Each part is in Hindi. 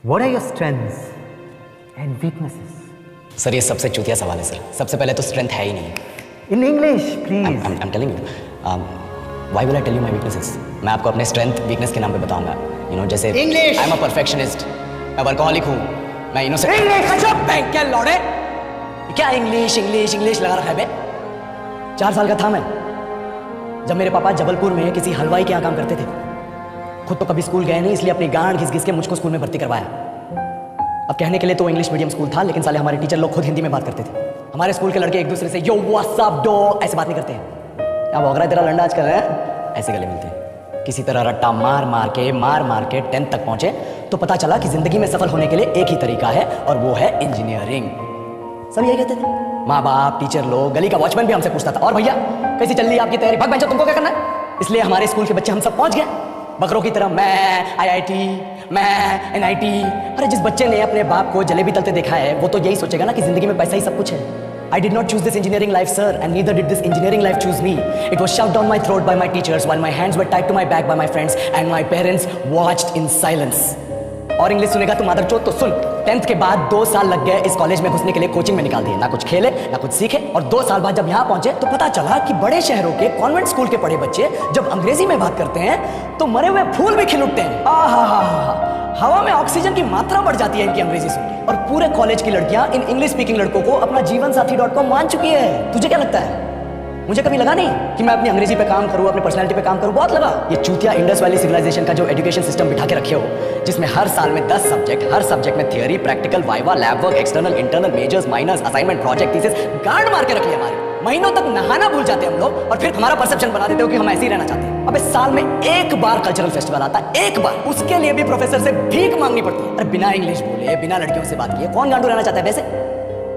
What are your strengths and weaknesses? Sir ये सबसे चूतिया सवाल है सर। सबसे पहले तो स्ट्रेंथ है ही नहीं। In English, please. I'm telling you. Why will I tell you my weaknesses? मैं आपको अपने स्ट्रेंथ वीकनेस के नाम पे बताऊंगा। जैसे English. I'm a perfectionist. मैं वर्कहॉलिक हूँ। मैं इनोसेंट। English. चुप बैंक क्या लौड़े? क्या इंग्लिश इंग्लिश इंग्लिश लगा रखा है बे? 4 साल का था मैं जब मेरे पापा जबलपुर में किसी हलवाई के यहाँ काम करते थे। खुद तो कभी स्कूल गए नहीं, इसलिए अपनी गांड घिस घिस के मुझको स्कूल में भर्ती करवाया। अब कहने के लिए तो इंग्लिश मीडियम स्कूल था, लेकिन साले हमारे टीचर लोग खुद हिंदी में बात करते थे। हमारे स्कूल के लड़के एक दूसरे से यो व्हाट्स अप डो ऐसे बात नहीं करते हैं। क्या भौंक रहा है तेरा लंडा आज कर रहे हैं? ऐसे गले मिलते हैं। किसी तरह रट्टा मार मार के 10th तक पहुंचे तो पता चला कि जिंदगी में सफल होने के लिए एक ही तरीका है और वो है इंजीनियरिंग। सब यही कहते थे, माँ बाप, टीचर लोग, गली का वॉचमैन भी हमसे पूछता था, और भैया कैसी चल रही है आपकी तैयारी? भाग बेंचो, तुमको क्या करना है? इसलिए हमारे स्कूल के बच्चे हम सब पहुंच गए बकरों की तरह। मैं IIT, मैं NIT। अरे जिस बच्चे ने अपने बाप को जलेबी तलते देखा है वो तो यही सोचेगा ना कि जिंदगी में पैसा ही सब कुछ है। I did not choose this engineering life, sir, and neither did this engineering life choose me. It was shoved down my throat by my teachers while my hands were tied to my back by my friends and my parents watched in silence. और इंग्लिश सुनेगा तो मादरचोद तो सुन। 10th के बाद 2 साल लग गए इस कॉलेज में घुसने के लिए, कोचिंग में निकाल दिए। ना कुछ खेले ना कुछ सीखे, और 2 साल बाद जब यहाँ पहुंचे तो पता चला कि बड़े शहरों के कॉन्वेंट स्कूल के पढ़े बच्चे जब अंग्रेजी में बात करते हैं तो मरे हुए फूल भी खिल उठते हैं। हवा में ऑक्सीजन की मात्रा बढ़ जाती है इनकी अंग्रेजी सुन के। और पूरे कॉलेज की लड़कियां इन इंग्लिश स्पीकिंग लड़कों को अपना जीवन साथी.com मान चुकी है। तुझे क्या लगता है? मुझे कभी लगा नहीं कि मैं अपनी अंग्रेजी पे काम करूं, अपनी पर्सनालिटी पे काम करूं। बहुत लगा। ये चूतिया इंडस वैली सिविलाइजेशन का जो एजुकेशन सिस्टम बिठा के रखे हो, जिसमें हर साल में 10 सब्जेक्ट, हर सब्जेक्ट में theory, practical, viva, lab work, external, internal, majors, minors, assignment, project, thesis, गांड मार के रख लिया हमारे। महीनों तक नहाना भूल जाते हम लोग और फिर हमारा परसेप्शन बना देते हो कि हम ऐसे ही रहना चाहते हैं। अबे साल में 1 बार कल्चरल फेस्टिवल आता है, 1 बार, उसके लिए भी प्रोफेसर से भीख मांगनी पड़ती है। अरे बिना इंग्लिश बोले, बिना लड़कियों से बात किए कौन गांडू रहना चाहता है वैसे?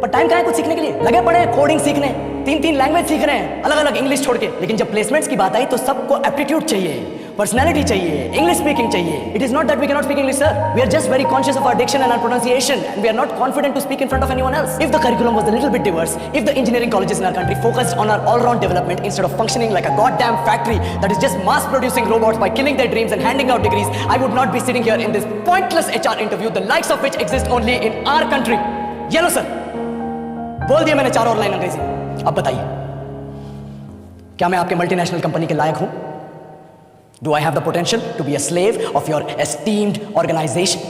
पर टाइम कहाँ है कुछ सीखने के लिए? लगे पड़े कोडिंग सीखने, 3 लैंग्वेज सीख रहे हैं, अलग अलग इंग्लिश छोड़ के। लेकिन जब प्लेसमेंट्स की बात आई तो सबको एप्टीट्यूड चाहिए, पर्सनैलिटी चाहिए, इंग्लिश स्पीकिंग चाहिए। It is not that we can not speak English, sir. We are just very conscious of our diction and our pronunciation, and we are not confident to speak in front of anyone else. If the curriculum was a little bit diverse, if the engineering colleges in our country focused on our all-round development instead of functioning like a goddamn factory that is just mass-producing robots by killing their dreams and handing out degrees, I would not be sitting here in this pointless HR interview, the likes of which exist only in our country. ये लो सर, बोल दिया मैंने 4 और लाइन अंग्रेजी। अब बताइए, क्या मैं आपके मल्टीनेशनल कंपनी के लायक हूं? Do I have the potential to be a slave of your esteemed organization?